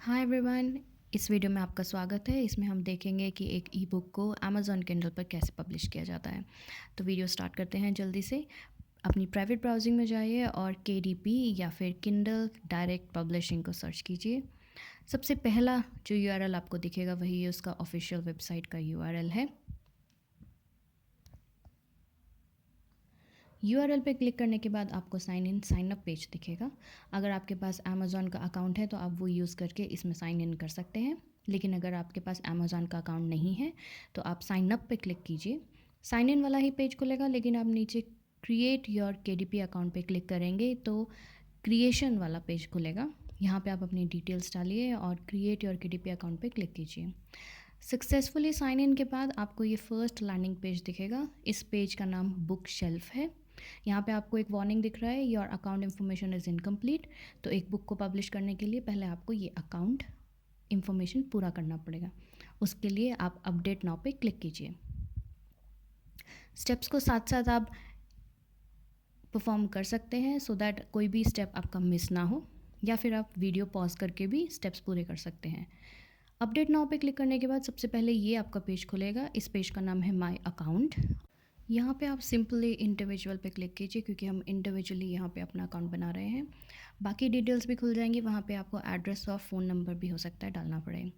Hi everyone. इस video में आपका स्वागत है। इसमें हम देखेंगे कि एक ई बुक को अमेज़ॉन किंडल पर कैसे पब्लिश किया जाता है। तो वीडियो स्टार्ट करते हैं जल्दी से। अपनी प्राइवेट ब्राउजिंग में जाइए और KDP या फिर किंडल डायरेक्ट पब्लिशिंग को सर्च कीजिए। सबसे पहला जो URL आपको दिखेगा वही उसका ऑफिशियल वेबसाइट का URL है। URL पे क्लिक करने के बाद आपको साइन अप पेज दिखेगा। अगर आपके पास अमेज़ॉन का अकाउंट है तो आप वो यूज़ करके इसमें साइन इन कर सकते हैं। लेकिन अगर आपके पास अमेज़ॉन का अकाउंट नहीं है तो आप साइन अप पे क्लिक कीजिए। साइन इन वाला ही पेज खुलेगा, लेकिन आप नीचे क्रिएट योर KDP अकाउंट पे क्लिक करेंगे तो क्रिएशन वाला पेज खुलेगा। यहाँ पे आप अपनी डिटेल्स डालिए और क्रिएट योर KDP अकाउंट पे क्लिक कीजिए। सक्सेसफुली साइन इन के बाद आपको ये फर्स्ट लैंडिंग पेज दिखेगा। इस पेज का नाम बुक शेल्फ है। यहाँ पे आपको एक वार्निंग दिख रहा है, your account information is incomplete. तो एक बुक को पब्लिश करने के लिए पहले आपको ये अकाउंट इन्फॉर्मेशन पूरा करना पड़ेगा। उसके लिए आप अपडेट नाउ पे क्लिक कीजिए। स्टेप्स को साथ साथ आप परफॉर्म कर सकते हैं सो दैट कोई भी स्टेप आपका मिस ना हो, या फिर आप वीडियो पॉज करके भी स्टेप्स पूरे कर सकते हैं। अपडेट नाउ पे क्लिक करने के बाद सबसे पहले ये आपका पेज खुलेगा। इस पेज का नाम है माय अकाउंट। यहाँ पे आप सिंपली इंडिविजुअल पे क्लिक कीजिए क्योंकि हम इंडिविजुअली यहाँ पे अपना अकाउंट बना रहे हैं। बाकी डिटेल्स भी खुल जाएंगी। वहाँ पे आपको एड्रेस और फ़ोन नंबर भी हो सकता है डालना पड़े,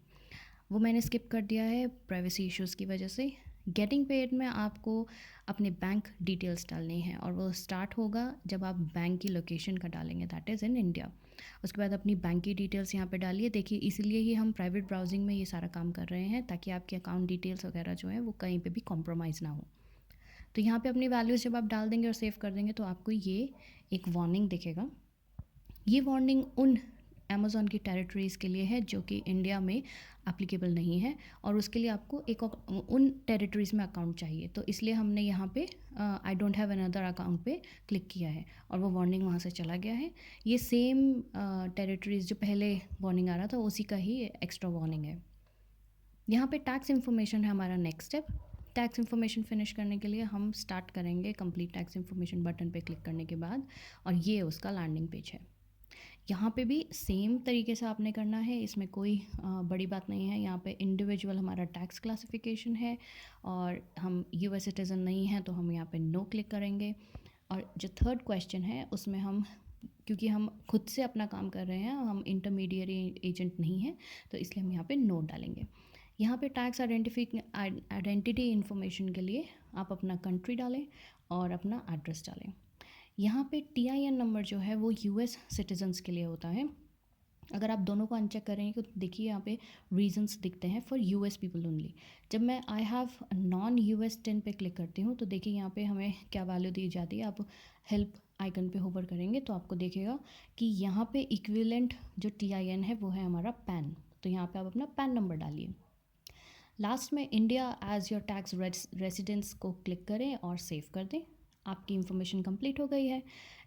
वो मैंने स्किप कर दिया है प्राइवेसी इश्यूज़ की वजह से। गेटिंग पेड में आपको अपने बैंक डिटेल्स डालनी है और वो स्टार्ट होगा जब आप बैंक की लोकेशन का डालेंगे, दैट इज़ इन इंडिया। उसके बाद अपनी बैंक की डिटेल्स यहाँ पे डालिए। देखिए, इसीलिए ही हम प्राइवेट ब्राउजिंग में ये सारा काम कर रहे हैं ताकि आपकी अकाउंट डिटेल्स वगैरह जो है वो कहीं पे भी कॉम्प्रोमाइज़ ना हो। तो यहाँ पे अपनी वैल्यूज़ जब आप डाल देंगे और सेव कर देंगे तो आपको ये एक वार्निंग दिखेगा। ये वार्निंग उन अमेज़ॉन की टेरिटरीज़ के लिए है जो कि इंडिया में एप्लीकेबल नहीं है, और उसके लिए आपको एक उन टेरिटरीज़ में अकाउंट चाहिए। तो इसलिए हमने यहाँ पे I don't have another account पे क्लिक किया है और वो वार्निंग वहाँ से चला गया है। ये सेम टेरिटरीज़ जो पहले वार्निंग आ रहा था उसी का ही एक्स्ट्रा वार्निंग है। यहाँ पे टैक्स इन्फॉर्मेशन है हमारा next step. Tax information finish करने के लिए हम स्टार्ट करेंगे कंप्लीट टैक्स इन्फॉर्मेशन बटन पे क्लिक करने के बाद, और ये उसका लैंडिंग पेज है। यहाँ पे भी सेम तरीके से आपने करना है, इसमें कोई बड़ी बात नहीं है। यहाँ पे इंडिविजुअल हमारा टैक्स क्लासिफिकेशन है और हम US सिटीज़न नहीं हैं तो हम यहाँ पे नो क्लिक करेंगे। और जो थर्ड क्वेश्चन है उसमें हम, क्योंकि हम खुद से अपना काम कर रहे हैं, हम इंटरमीडियरी एजेंट नहीं हैं, तो इसलिए हम यहाँ पे नो डालेंगे। यहाँ पे टैक्स आइडेंटिटी इन्फॉर्मेशन के लिए आप अपना कंट्री डालें और अपना एड्रेस डालें। यहाँ पे TIN नंबर जो है वो US सिटीजन्स के लिए होता है। अगर आप दोनों को अनचेक करेंगे तो देखिए यहाँ पे रीजंस दिखते हैं फॉर US पीपल ओनली। जब मैं आई हैव नॉन US 10 पे क्लिक करती हूँ तो देखिए यहाँ पे हमें क्या वैल्यू दी जाती है। आप हेल्प आइकन पे होवर करेंगे तो आपको देखेगा कि यहाँ पे इक्विवेलेंट जो TIN है वो है हमारा पैन। तो यहाँ पे आप अपना पैन नंबर डालिए। लास्ट में India as your tax residence को क्लिक करें और सेव कर दें। आपकी इन्फॉर्मेशन कंप्लीट हो गई है।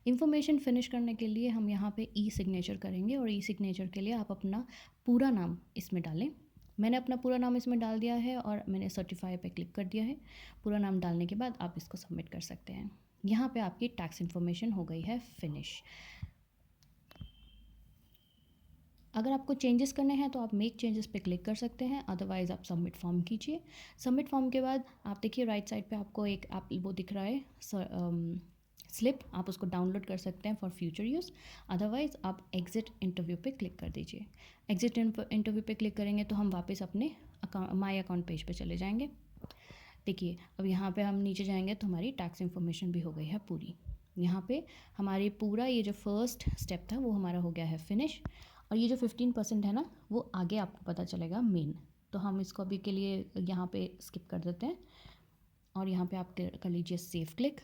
इन्फॉर्मेशन फिनिश करने के लिए हम यहाँ पे ई सिग्नेचर करेंगे, और ई सिग्नेचर के लिए आप अपना पूरा नाम इसमें डालें। मैंने अपना पूरा नाम इसमें डाल दिया है और मैंने सर्टिफाई पे क्लिक कर दिया है। पूरा नाम डालने के बाद आप इसको सबमिट कर सकते हैं। यहाँ पे आपकी टैक्स इन्फॉर्मेशन हो गई है फिनिश। अगर आपको चेंजेस करने हैं तो आप मेक चेंजेस पे क्लिक कर सकते हैं, अदरवाइज़ आप सबमिट फॉर्म कीजिए। सबमिट फॉर्म के बाद आप देखिए राइट साइड पे आपको एक आप वो दिख रहा है स्लिप, आप उसको डाउनलोड कर सकते हैं फॉर फ्यूचर यूज़। अदरवाइज़ आप एग्ज़िट इंटरव्यू पे क्लिक कर दीजिए। एग्ज़िट इंटरव्यू पे क्लिक करेंगे तो हम वापस अपने अकाउंट माई अकाउंट पेज पे चले जाएंगे। देखिए, अब यहाँ पे हम नीचे जाएंगे तो हमारी टैक्स इन्फॉर्मेशन भी हो गई है पूरी। यहाँ पे हमारी पूरा ये जो फर्स्ट स्टेप था वो हमारा हो गया है फिनिश। और ये जो 15% है ना, वो आगे आपको पता चलेगा मेन। तो हम इसको अभी के लिए यहाँ पे स्किप कर देते हैं और यहाँ पे आप कर लीजिए save click.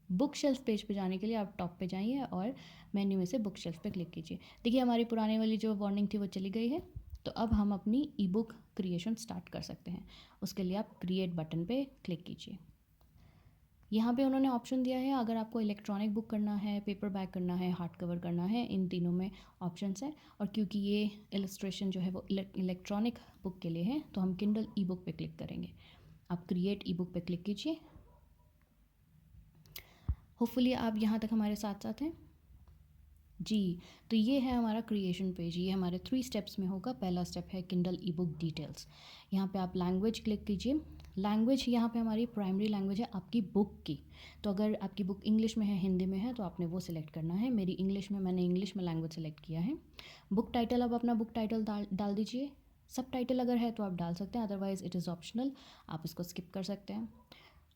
Book shelf page पे जाने के लिए आप टॉप पे जाइए और मेन्यू में से बुक शेल्फ पे क्लिक कीजिए। देखिए, हमारी पुराने वाली जो वार्निंग थी वो चली गई है। तो अब हम अपनी ई बुक क्रिएशन स्टार्ट कर सकते हैं। उसके लिए आप क्रिएट बटन पे क्लिक कीजिए। यहाँ पे उन्होंने ऑप्शन दिया है, अगर आपको इलेक्ट्रॉनिक बुक करना है, पेपर बैक करना है, हार्ड कवर करना है, इन तीनों में ऑप्शंस हैं। और क्योंकि ये इलस्ट्रेशन जो है वो इलेक्ट्रॉनिक बुक के लिए है तो हम किंडल ई बुक पे क्लिक करेंगे। आप क्रिएट ई बुक पे क्लिक कीजिए। होपफुली आप यहाँ तक हमारे साथ साथ हैं। जी, तो ये है हमारा क्रिएशन पेज। ये हमारे 3 स्टेप्स में होगा। पहला स्टेप है किंडल ई-बुक डिटेल्स। यहाँ पे आप लैंग्वेज क्लिक कीजिए। लैंग्वेज यहाँ पे हमारी प्राइमरी लैंग्वेज है आपकी बुक की। तो अगर आपकी बुक इंग्लिश में है, हिंदी में है, तो आपने वो सिलेक्ट करना है। मेरी इंग्लिश में, मैंने इंग्लिश में लैंग्वेज सेलेक्ट किया है। बुक टाइटल, अब अपना बुक टाइटल डाल दीजिए। सब टाइटल अगर है तो आप डाल सकते हैं, अदरवाइज़ इट इज़ ऑप्शनल, आप इसको स्किप कर सकते हैं।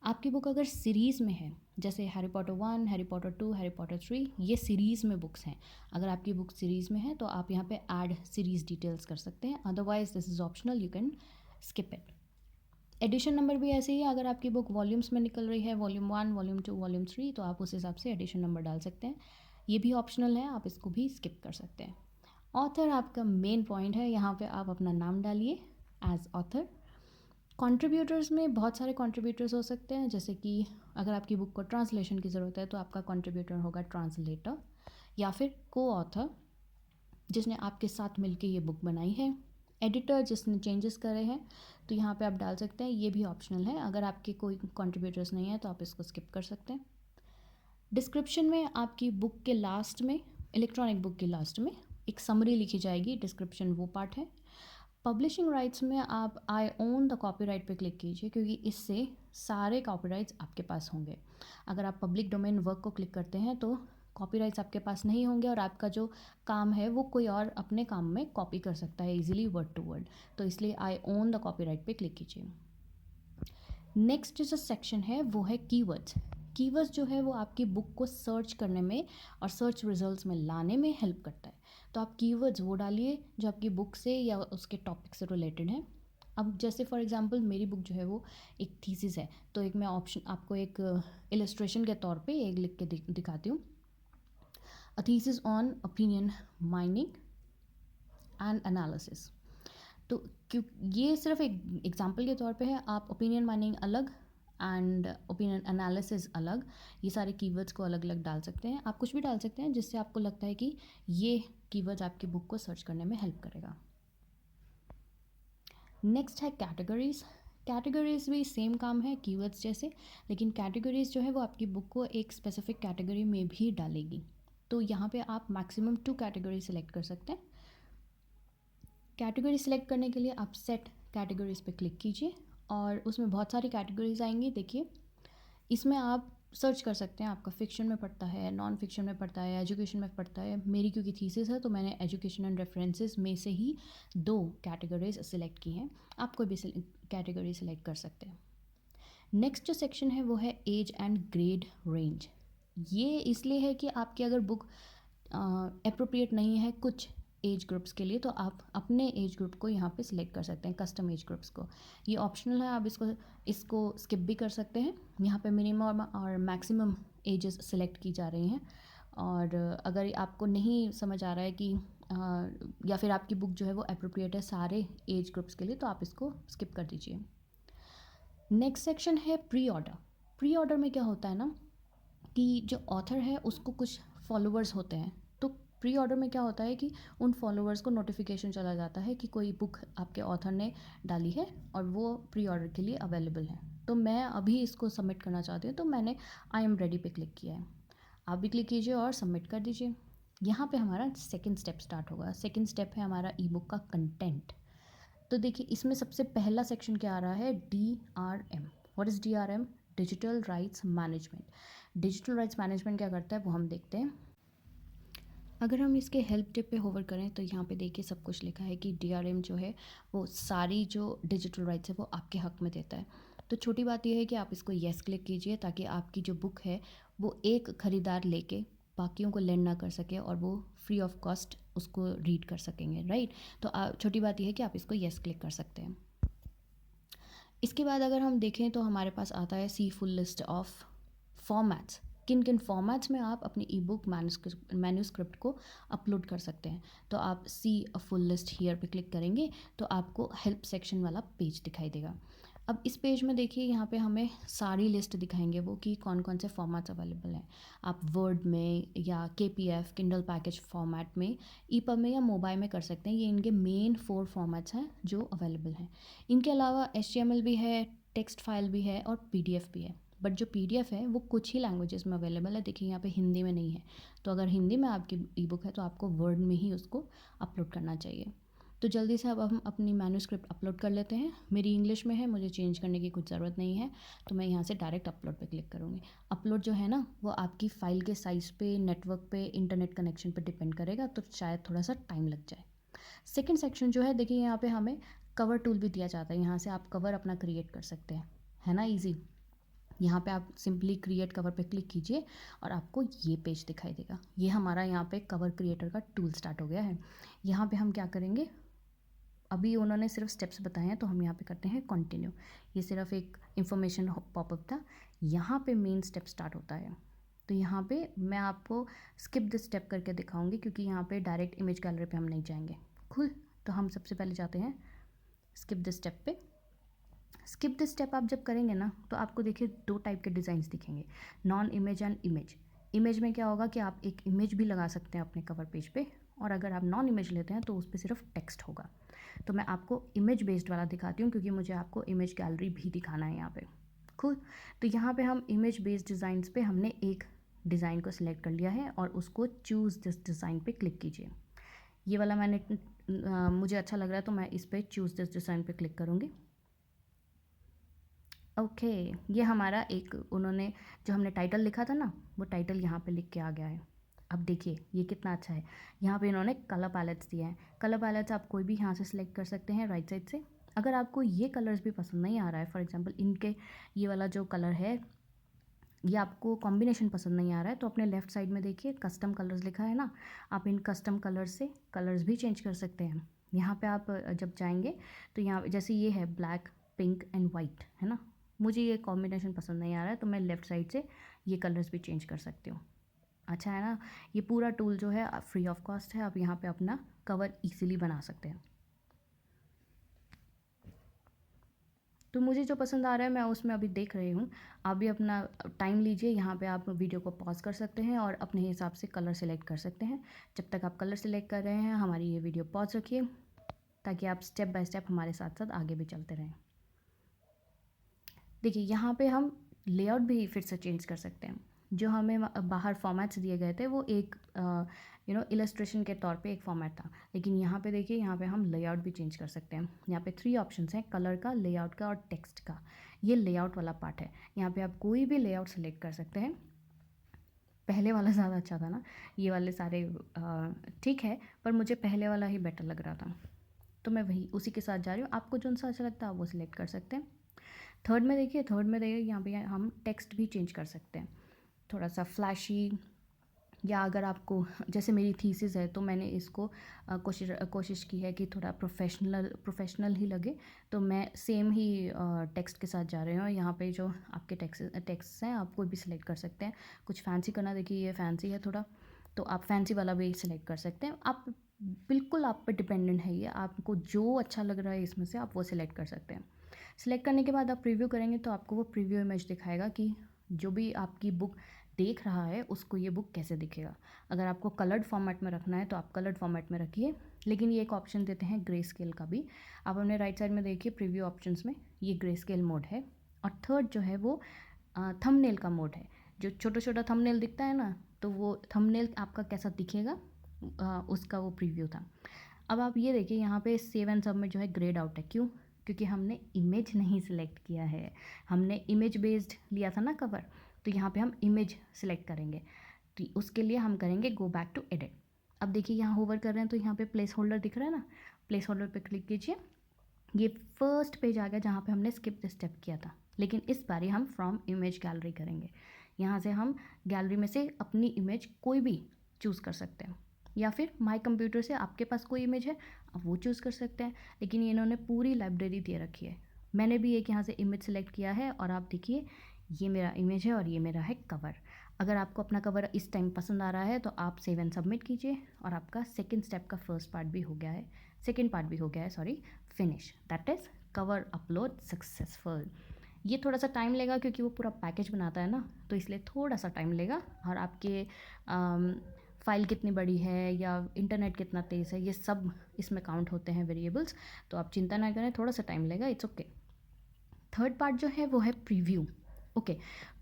आपकी बुक अगर सीरीज़ में है, जैसे Harry Potter 1, Harry Potter 2, Harry Potter 3, ये सीरीज़ में बुक्स हैं। अगर आपकी बुक सीरीज़ में है तो आप यहाँ पे ऐड सीरीज़ डिटेल्स कर सकते हैं, otherwise this is optional, you can skip it. एडिशन नंबर भी ऐसे ही है। अगर आपकी बुक वॉल्यूम्स में निकल रही है, वॉल्यूम 1, वॉल्यूम 2, वॉल्यूम 3, तो आप उस हिसाब से एडिशन नंबर डाल सकते हैं। ये भी ऑप्शनल है, आप इसको भी स्किप कर सकते हैं। ऑथर आपका मेन पॉइंट है। यहाँ पे आप अपना नाम डालिए एज ऑथर। कंट्रीब्यूटर्स में बहुत सारे कंट्रीब्यूटर्स हो सकते हैं, जैसे कि अगर आपकी बुक को ट्रांसलेशन की ज़रूरत है तो आपका कंट्रीब्यूटर होगा ट्रांसलेटर या फिर को ऑथर, जिसने आपके साथ मिलके ये बुक बनाई है। एडिटर, जिसने चेंजेस करे हैं, तो यहाँ पे आप डाल सकते हैं। ये भी ऑप्शनल है। अगर आपके कोई कंट्रीब्यूटर्स नहीं है तो आप इसको स्किप कर सकते हैं। डिस्क्रिप्शन में आपकी बुक के लास्ट में, इलेक्ट्रॉनिक बुक के लास्ट में एक समरी लिखी जाएगी। डिस्क्रिप्शन वो पार्ट है। पब्लिशिंग राइट्स में आप आई ओन द कॉपीराइट पे क्लिक कीजिए, क्योंकि इससे सारे कॉपीराइट्स आपके पास होंगे। अगर आप पब्लिक डोमेन वर्क को क्लिक करते हैं तो कॉपीराइट्स आपके पास नहीं होंगे, और आपका जो काम है वो कोई और अपने काम में कॉपी कर सकता है इजीली वर्ड टू वर्ड। तो इसलिए आई ओन द कॉपीराइट पे क्लिक कीजिए। नेक्स्ट जो सेक्शन है वो है कीवर्ड्स। कीवर्ड्स जो है वो आपकी बुक को सर्च करने में और सर्च रिजल्ट्स में लाने में हेल्प करता है। तो आप कीवर्ड्स वो डालिए जो आपकी बुक से या उसके टॉपिक से रिलेटेड है। अब जैसे फॉर एग्जांपल मेरी बुक जो है वो एक थीसिस है, तो एक मैं ऑप्शन आपको एक इलस्ट्रेशन के तौर पे एक लिख के दिखाती हूँ। A thesis on opinion mining and analysis. तो क्यों, ये सिर्फ एक एग्जांपल के तौर पे है। आप ओपिनियन माइनिंग अलग एंड ओपिनियन एनालिसिस अलग, ये सारे कीवर्ड्स को अलग अलग डाल सकते हैं। आप कुछ भी डाल सकते हैं जिससे आपको लगता है कि ये कीवर्ड्स आपकी बुक को सर्च करने में हेल्प करेगा। नेक्स्ट है कैटेगरीज। कैटेगरीज भी सेम काम है कीवर्ड्स जैसे, लेकिन कैटेगरीज जो है वो आपकी बुक को एक स्पेसिफिक कैटेगरी में भी डालेगी। तो यहाँ पे आप मैक्सिमम 2 कैटेगरी सेलेक्ट कर सकते हैं। कैटेगरी सेलेक्ट करने के लिए आप सेट कैटेगरीज पे क्लिक कीजिए, और उसमें बहुत सारी कैटेगरीज आएंगी। देखिए, इसमें आप सर्च कर सकते हैं आपका फिक्शन में पढ़ता है, नॉन फिक्शन में पढ़ता है, एजुकेशन में पढ़ता है। मेरी क्योंकि थीसिस है तो मैंने एजुकेशन एंड रेफरेंसेस में से ही 2 कैटेगरीज सेलेक्ट की हैं। आप कोई भी कैटेगरी सेलेक्ट कर सकते हैं। नेक्स्ट जो सेक्शन है वो है एज एंड ग्रेड रेंज। ये इसलिए है कि आपकी अगर बुक अप्रोप्रिएट नहीं है कुछ एज ग्रुप्स के लिए, तो आप अपने एज ग्रुप को यहाँ पे सिलेक्ट कर सकते हैं, कस्टम एज ग्रुप्स को। ये ऑप्शनल है, आप इसको स्किप भी कर सकते हैं। यहाँ पे मिनिमम और मैक्सिमम एजेस सिलेक्ट की जा रही हैं। और अगर आपको नहीं समझ आ रहा है कि या फिर आपकी बुक जो है वो अप्रोप्रिएट है सारे एज ग्रुप्स के लिए, तो आप इसको स्किप कर दीजिए। नेक्स्ट सेक्शन है प्री ऑर्डर। प्री ऑर्डर में क्या होता है ना, कि जो ऑथर है उसको कुछ फॉलोअर्स होते हैं। तो प्री ऑर्डर में क्या होता है कि उन फॉलोअर्स को नोटिफिकेशन चला जाता है कि कोई बुक आपके ऑथर ने डाली है और वो प्री ऑर्डर के लिए अवेलेबल है। तो मैं अभी इसको सबमिट करना चाहती हूँ, तो मैंने आई एम रेडी पे क्लिक किया है। आप भी क्लिक कीजिए और सबमिट कर दीजिए। यहाँ पे हमारा सेकेंड स्टेप स्टार्ट होगा। सेकेंड स्टेप है हमारा ई बुक का कंटेंट। तो देखिए, इसमें सबसे पहला सेक्शन क्या आ रहा है, DRM। What is DRM? Digital rights management. Digital rights management क्या करता है वो हम देखते हैं। अगर हम इसके हेल्प टिप पे होवर करें तो यहाँ पे देखिए सब कुछ लिखा है कि DRM जो है वो सारी जो डिजिटल राइट्स है वो आपके हक में देता है। तो छोटी बात यह है कि आप इसको येस क्लिक कीजिए, ताकि आपकी जो बुक है वो एक ख़रीदार लेके बाकियों को लेंड ना कर सके और वो फ्री ऑफ कॉस्ट उसको रीड कर सकेंगे, राइट। तो छोटी बात यह है कि आप इसको येस क्लिक कर सकते हैं। इसके बाद अगर हम देखें तो हमारे पास आता है सी फुल लिस्ट ऑफ फॉर्मेट्स। किन किन फॉर्मेट्स में आप अपनी ई बुक मैन्यूस्क्रिप्ट को अपलोड कर सकते हैं। तो आप सी अ फुल लिस्ट हियर पे क्लिक करेंगे तो आपको हेल्प सेक्शन वाला पेज दिखाई देगा। अब इस पेज में देखिए, यहाँ पे हमें सारी लिस्ट दिखाएंगे वो कि कौन कौन से फॉर्मेट्स अवेलेबल हैं। आप वर्ड में या KPF किंडल पैकेज फॉर्मेट में, EPUB में या मोबाइल में कर सकते हैं। ये इनके मेन 4 फॉर्मेट्स हैं जो अवेलेबल हैं। इनके अलावा HTML भी है, टेक्स्ट फाइल भी है और PDF भी है। बट जो PDF है वो कुछ ही लैंग्वेजेस में अवेलेबल है। देखिए यहाँ पे हिंदी में नहीं है, तो अगर हिंदी में आपकी ई-बुक है तो आपको वर्ड में ही उसको अपलोड करना चाहिए। तो जल्दी से अब हम अपनी मैन्युस्क्रिप्ट अपलोड कर लेते हैं। मेरी इंग्लिश में है, मुझे चेंज करने की कुछ ज़रूरत नहीं है, तो मैं यहाँ से डायरेक्ट अपलोड पे क्लिक करूँगी। अपलोड जो है ना वो आपकी फ़ाइल के साइज़ पे, नेटवर्क पे, इंटरनेट कनेक्शन पे डिपेंड करेगा, तो शायद थोड़ा सा टाइम लग जाए। सेकेंड सेक्शन जो है, देखिए यहाँ पे हमें कवर टूल भी दिया जाता है। यहाँ से आप कवर अपना क्रिएट कर सकते हैं, है ना ईजी। यहाँ पे आप सिंपली क्रिएट कवर पे क्लिक कीजिए और आपको ये पेज दिखाई देगा। ये हमारा यहाँ पे कवर क्रिएटर का टूल स्टार्ट हो गया है। यहाँ पे हम क्या करेंगे, अभी उन्होंने सिर्फ स्टेप्स बताए हैं तो हम यहाँ पे करते हैं कंटिन्यू। ये सिर्फ एक इन्फॉर्मेशन पॉपअप था, यहाँ पे मेन स्टेप स्टार्ट होता है। तो यहाँ पे मैं आपको स्किप दिस स्टेप करके दिखाऊंगी, क्योंकि यहाँ पे डायरेक्ट इमेज गैलरी पे हम नहीं जाएंगे खुद। तो हम सबसे पहले जाते हैं स्किप दिस स्टेप पे। स्किप दिस स्टेप आप जब करेंगे ना तो आपको देखिए 2 टाइप के डिज़ाइंस दिखेंगे, non image and image. Image में क्या होगा कि आप एक इमेज भी लगा सकते हैं अपने कवर पेज पे, और अगर आप नॉन इमेज लेते हैं तो उस पर सिर्फ टेक्स्ट होगा। तो मैं आपको इमेज बेस्ड वाला दिखाती हूँ, क्योंकि मुझे आपको इमेज गैलरी भी दिखाना है यहाँ पे खुद। तो यहाँ पे हम इमेज बेस्ड डिज़ाइंस पे हमने एक डिज़ाइन को सिलेक्ट कर लिया है और उसको चूज़ दिस डिज़ाइन पे क्लिक कीजिए। ये वाला मैंने मुझे अच्छा लग रहा है तो मैं इस पर चूज़ दिस डिज़ाइन पे क्लिक करूँगी। ओके, ये हमारा एक उन्होंने जो हमने टाइटल लिखा था ना वो टाइटल यहाँ पे लिख के आ गया है। अब देखिए ये कितना अच्छा है। यहाँ पे इन्होंने कलर पैलेट्स दिए हैं। कलर पैलेट्स आप कोई भी यहाँ से सिलेक्ट कर सकते हैं राइट साइड से। अगर आपको ये कलर्स भी पसंद नहीं आ रहा है, फॉर एग्जांपल इनके ये वाला जो कलर है ये आपको कॉम्बिनेशन पसंद नहीं आ रहा है, तो अपने लेफ़्ट साइड में देखिए कस्टम कलर्स लिखा है ना, आप इन कस्टम कलर्स से कलर्स भी चेंज कर सकते हैं। यहाँ पे आप जब जाएंगे तो यहाँ जैसे ये है ब्लैक, पिंक एंड वाइट, है ना, मुझे ये कॉम्बिनेशन पसंद नहीं आ रहा है तो मैं लेफ़्ट साइड से ये कलर्स भी चेंज कर सकती हूँ। अच्छा है ना। ये पूरा टूल जो है फ्री ऑफ कॉस्ट है, आप यहाँ पे अपना कवर इजीली बना सकते हैं। तो मुझे जो पसंद आ रहा है मैं उसमें अभी देख रही हूँ। आप भी अपना टाइम लीजिए, यहाँ पे आप वीडियो को पॉज कर सकते हैं और अपने हिसाब से कलर सेलेक्ट कर सकते हैं। जब तक आप कलर सेलेक्ट कर रहे हैं हमारी ये वीडियो पॉज रखिए, ताकि आप स्टेप बाय स्टेप हमारे साथ साथ आगे भी चलते रहें। देखिए यहाँ पे हम लेआउट भी फिर से चेंज कर सकते हैं। जो हमें बाहर फॉर्मेट्स दिए गए थे वो एक इलस्ट्रेशन के तौर पे एक फॉर्मेट था, लेकिन यहाँ पे देखिए यहाँ पे हम लेआउट भी चेंज कर सकते हैं। यहाँ पे 3 ऑप्शंस हैं, कलर का, लेआउट का और टेक्स्ट का। ये लेआउट वाला पार्ट है, यहाँ पे आप कोई भी लेआउट सेलेक्ट कर सकते हैं। पहले वाला ज़्यादा अच्छा था ना, ये वाले सारे ठीक है, पर मुझे पहले वाला ही बेटर लग रहा था, तो मैं वही उसी के साथ जा रही हूँ। आपको जो सा अच्छा लगता है आप वो सिलेक्ट कर सकते हैं। थर्ड में देखिए यहाँ पे हम टेक्स्ट भी चेंज कर सकते हैं, थोड़ा सा फ्लैशी, या अगर आपको जैसे मेरी थीसिस है तो मैंने इसको कोशिश की है कि थोड़ा प्रोफेशनल ही लगे, तो मैं सेम ही टेक्स्ट के साथ जा रही हूँ। यहाँ पे जो आपके टेक्स्ट हैं आप कोई भी सिलेक्ट कर सकते हैं। कुछ फैंसी करना, देखिए ये फैंसी है थोड़ा, तो आप फैंसी वाला भी सिलेक्ट कर सकते हैं। आप बिल्कुल आप पे डिपेंडेंट है ये, आपको जो अच्छा लग रहा है इसमें से आप वो सिलेक्ट कर सकते हैं। सिलेक्ट करने के बाद आप प्रीव्यू करेंगे तो आपको वो प्रीव्यू इमेज दिखाएगा कि जो भी आपकी बुक देख रहा है उसको ये बुक कैसे दिखेगा। अगर आपको कलर्ड फॉर्मेट में रखना है तो आप कलर्ड फॉर्मेट में रखिए, लेकिन ये एक ऑप्शन देते हैं ग्रे स्केल का भी। आप अपने राइट साइड में देखिए प्रीव्यू ऑप्शंस में ये ग्रे स्केल मोड है। और थर्ड जो है वो थंबनेल का मोड है। जो छोटा छोटा थंबनेल दिखता है ना, तो वो थंबनेल आपका कैसा दिखेगा उसका वो प्रीव्यू था। अब आप ये देखिए यहाँ पे सेव एंड सबमिट जो है ग्रेड आउट है, क्यों? क्योंकि हमने इमेज नहीं सिलेक्ट किया है, हमने इमेज बेस्ड लिया था ना कवर, तो यहाँ पे हम इमेज सेलेक्ट करेंगे। तो उसके लिए हम करेंगे गो बैक टू एडिट। अब देखिए यहाँ होवर कर रहे हैं तो यहाँ पे प्लेस होल्डर दिख रहा है ना, प्लेस होल्डर पे क्लिक कीजिए। ये फर्स्ट पेज आ गया जहाँ पे हमने स्किप स्टेप किया था, लेकिन इस बार हम फ्रॉम इमेज गैलरी करेंगे। यहाँ से हम गैलरी में से अपनी इमेज कोई भी चूज़ कर सकते हैं, या फिर माई कंप्यूटर से आपके पास कोई इमेज है आप वो चूज़ कर सकते हैं। लेकिन इन्होंने पूरी लाइब्रेरी दे रखी है, मैंने भी एक यहाँ से इमेज सेलेक्ट किया है और आप देखिए ये मेरा इमेज है और ये मेरा है कवर। अगर आपको अपना कवर इस टाइम पसंद आ रहा है तो आप सेव एंड सबमिट कीजिए और आपका सेकंड स्टेप का फर्स्ट पार्ट भी हो गया है, सेकंड पार्ट भी हो गया है, sorry, finish, that is cover upload successful. ये थोड़ा सा टाइम लेगा क्योंकि वो पूरा पैकेज बनाता है ना, तो इसलिए थोड़ा सा टाइम लेगा। और आपके फ़ाइल कितनी बड़ी है या इंटरनेट कितना तेज़ है, ये सब इसमें काउंट होते हैं वेरिएबल्स, तो आप चिंता ना करें, थोड़ा सा टाइम लेगा, इट्स ओके। थर्ड पार्ट जो है वो है प्रीव्यू। ओके,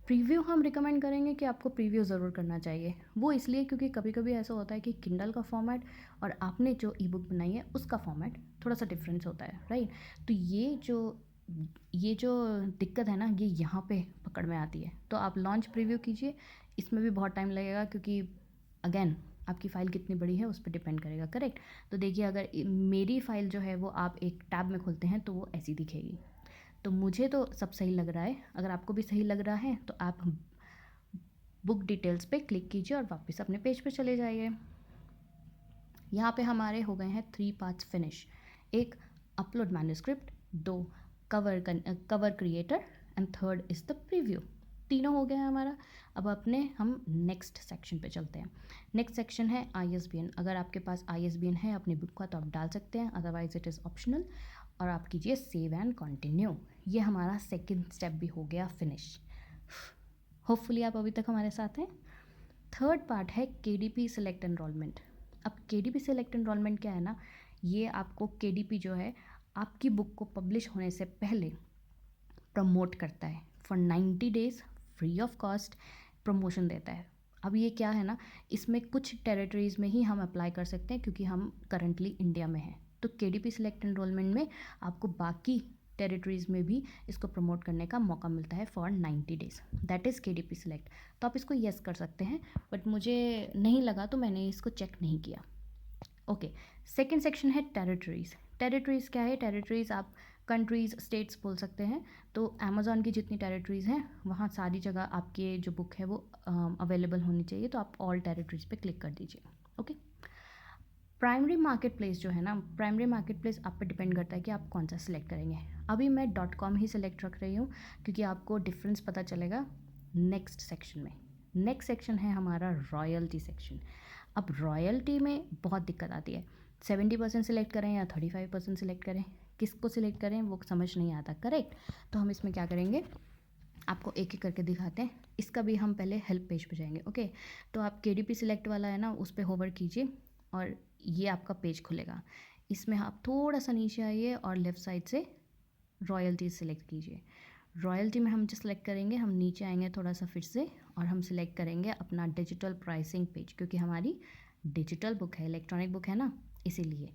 प्रीव्यू हम रिकमेंड करेंगे कि आपको प्रीव्यू ज़रूर करना चाहिए। वो इसलिए क्योंकि कभी कभी ऐसा होता है कि किंडल का फॉर्मेट और आपने जो ई बुक बनाई है उसका फॉर्मेट थोड़ा सा डिफरेंस होता है, राइट। तो ये जो दिक्कत है ना, ये यहाँ पे पकड़ में आती है। तो आप लॉन्च प्रीव्यू कीजिए, इसमें भी बहुत टाइम लगेगा क्योंकि अगेन आपकी फ़ाइल कितनी बड़ी है उस पर डिपेंड करेगा, करेक्ट। तो देखिए, अगर मेरी फ़ाइल जो है वो आप एक टैब में खोलते हैं तो वो ऐसी दिखेगी। तो मुझे तो सब सही लग रहा है, अगर आपको भी सही लग रहा है तो आप बुक डिटेल्स पे क्लिक कीजिए और वापस अपने पेज पे चले जाइए। यहाँ पे हमारे हो गए हैं 3 पार्ट्स फिनिश। एक, upload manuscript, 2, cover creator, and third is the preview. तीनों हो गया है हमारा। अब अपने हम नेक्स्ट सेक्शन पे चलते हैं। नेक्स्ट सेक्शन है ISBN। अगर आपके पास ISBN है अपनी बुक का तो आप डाल सकते हैं, अदरवाइज इट इज़ ऑप्शनल। और आप कीजिए सेव एंड कंटिन्यू। ये हमारा सेकंड स्टेप भी हो गया फिनिश। होपफुली आप अभी तक हमारे साथ हैं। थर्ड पार्ट है KDP सेलेक्ट एनरोलमेंट। अब KDP सेलेक्ट एनरोलमेंट क्या है ना, ये आपको KDP जो है आपकी बुक को पब्लिश होने से पहले प्रमोट करता है for 90 days free of cost, promotion देता है। अब ये क्या है ना, इसमें कुछ टेरिटरीज़ में ही हम अप्लाई कर सकते हैं क्योंकि हम करंटली इंडिया में हैं। तो KDP सेलेक्ट एनरोलमेंट में आपको बाकी टेरिटरीज़ में भी इसको प्रमोट करने का मौका मिलता है for 90 days, that is KDP select. तो आप इसको येस कर सकते हैं, बट मुझे नहीं लगा तो मैंने इसको चेक नहीं किया। ओके, सेकेंड सेक्शन है टेरिटरीज़। टेरिटरीज़ क्या है? टेरिटरीज़ आप कंट्रीज़, स्टेट्स बोल सकते हैं। तो अमेज़ॉन की जितनी टेरिटरीज़ हैं वहाँ सारी जगह आपके जो बुक है वो अवेलेबल होनी चाहिए। तो आप ऑल टेरिटरीज़ पे क्लिक कर दीजिए। ओके, प्राइमरी मार्केट प्लेस जो है ना, प्राइमरी मार्केट प्लेस आप पे डिपेंड करता है कि आप कौन सा सिलेक्ट करेंगे। अभी मैं .com ही सिलेक्ट रख रही हूँ क्योंकि आपको डिफरेंस पता चलेगा नेक्स्ट सेक्शन में। नेक्स्ट सेक्शन है हमारा रॉयल्टी सेक्शन। अब रॉयल्टी में बहुत दिक्कत आती है, 70% सिलेक्ट करें या 35% सिलेक्ट करें, किसको सिलेक्ट करें वो समझ नहीं आता, करेक्ट। तो हम इसमें क्या करेंगे, आपको एक एक करके दिखाते हैं। इसका भी हम पहले हेल्प पेज पे जाएंगे। ओके, तो आप KDP सिलेक्ट वाला है ना, उस पर होवर कीजिए और ये आपका पेज खुलेगा। इसमें आप थोड़ा सा नीचे आइए और लेफ़्ट साइड से रॉयल्टी सिलेक्ट कीजिए। रॉयल्टी में हम जो सेलेक्ट करेंगे, हम नीचे आएंगे थोड़ा सा फिर से और हम सिलेक्ट करेंगे अपना डिजिटल प्राइसिंग पेज, क्योंकि हमारी डिजिटल बुक है, इलेक्ट्रॉनिक बुक है ना, इसीलिए।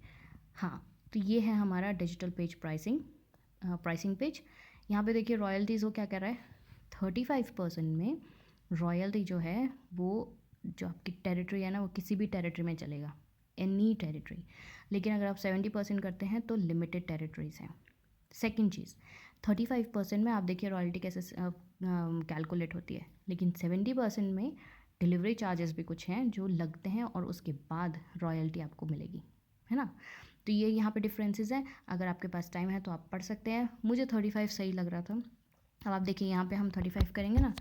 हाँ, तो ये है हमारा डिजिटल पेज प्राइसिंग पेज। यहाँ पे देखिए रॉयल्टीज़ वो क्या कर रहा है, 35% में रॉयल्टी जो है वो जो आपकी टेरिटरी है ना, वो किसी भी टेरिटरी में चलेगा, एनी टेरिटरी। लेकिन अगर आप 70% करते हैं तो लिमिटेड टेरिटरीज़ हैं। सेकेंड चीज़, 35% में आप देखिए रॉयल्टी कैसे कैलकुलेट होती है, लेकिन 70% में डिलीवरी चार्जेस भी कुछ हैं जो लगते हैं और उसके बाद रॉयल्टी आपको मिलेगी, है ना। तो ये यहाँ पे डिफरेंसेस हैं। अगर आपके पास टाइम है तो आप पढ़ सकते हैं। मुझे 35 सही लग रहा था। अब आप देखिए यहाँ पे हम 35 करेंगे ना,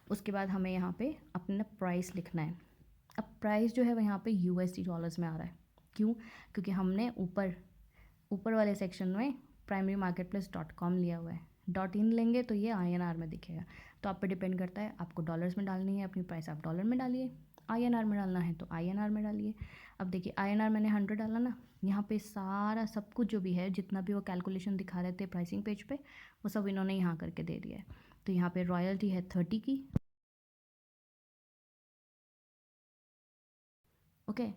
उसके बाद हमें यहाँ पे अपना प्राइस लिखना है। अब प्राइस जो है वो यहाँ पे USD डॉलर्स में आ रहा है। क्यों? क्योंकि हमने ऊपर वाले सेक्शन में primarymarketplace.com लिया हुआ है। .in लेंगे तो ये INR में दिखेगा। तो आप पे डिपेंड करता है, आपको डॉलर्स में डालनी है अपनी प्राइस, आप डॉलर में डालिए, INR में डालना है तो INR में डालिए। अब देखिए INR मैंने 100 डाला ना, यहाँ पे सारा सब कुछ जो भी है, जितना भी वो कैलकुलेशन दिखा रहे थे प्राइसिंग पेज पे, वो सब इन्होंने यहाँ करके दे दिया है। तो यहाँ पे रॉयल्टी है 30 की। ओके,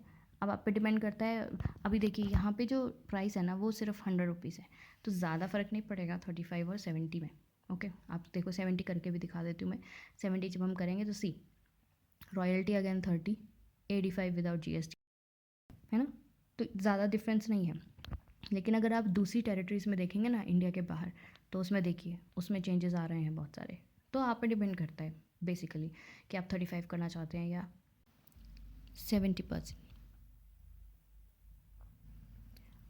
अब आप पे डिपेंड करता है। अभी देखिए यहाँ पे जो प्राइस है ना वो सिर्फ 100 रुपीज़ है, तो ज़्यादा फ़र्क नहीं पड़ेगा 35 और 70 में। ओके, आप देखो 70 करके भी दिखा देती हूँ मैं। 70 जब हम करेंगे तो सी रॉयल्टी अगेन 30, 85 विदाउट GST, है ना। तो ज़्यादा डिफरेंस नहीं है। लेकिन अगर आप दूसरी टेरिटरीज़ में देखेंगे ना इंडिया के बाहर, तो उसमें देखिए उसमें चेंजेस आ रहे हैं बहुत सारे। तो आप पे डिपेंड करता है बेसिकली कि आप 35 करना चाहते हैं या 70%।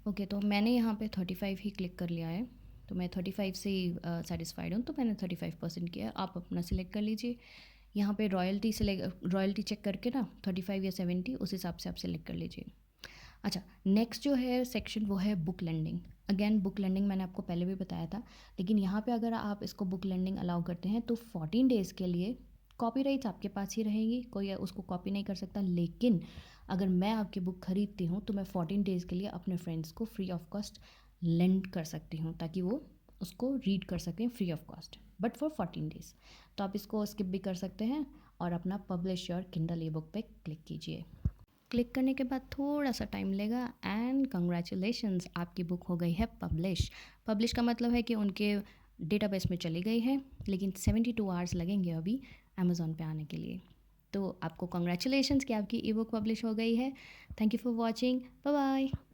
ओके, तो मैंने यहाँ पे 35 ही क्लिक कर लिया है, तो मैं 35 से ही सेटिस्फाइड हूँ, तो मैंने 35% किया है। आप अपना सिलेक्ट कर लीजिए। यहाँ पे रॉयल्टी चेक करके ना 35 या 70 उस हिसाब से आप सिलेक्ट कर लीजिए। अच्छा, नेक्स्ट जो है सेक्शन वो है book lending. Again book lending मैंने आपको पहले भी बताया था, लेकिन यहाँ पे अगर आप इसको बुक लेंडिंग अलाउ करते हैं तो 14 डेज़ के लिए कॉपीराइट्स आपके पास ही रहेगी, कोई उसको कॉपी नहीं कर सकता। लेकिन अगर मैं आपकी बुक ख़रीदती हूँ तो मैं 14 डेज़ के लिए अपने फ्रेंड्स को फ्री ऑफ कॉस्ट लेंड कर सकती हूँ, ताकि वो उसको रीड कर सकें free of cost. But for 14 days. तो आप इसको स्किप भी कर सकते हैं और अपना publish your Kindle E book पे क्लिक कीजिए। क्लिक करने के बाद थोड़ा सा टाइम लेगा एंड कंग्रेचुलेशंस, आपकी बुक हो गई है पब्लिश। पब्लिश का मतलब है कि उनके डेटाबेस में चली गई है, लेकिन 72 आवर्स लगेंगे अभी अमेज़ॉन पे आने के लिए। तो आपको कंग्रेचुलेशंस कि आपकी ई बुक पब्लिश हो गई है। Thank you for watching, bye bye.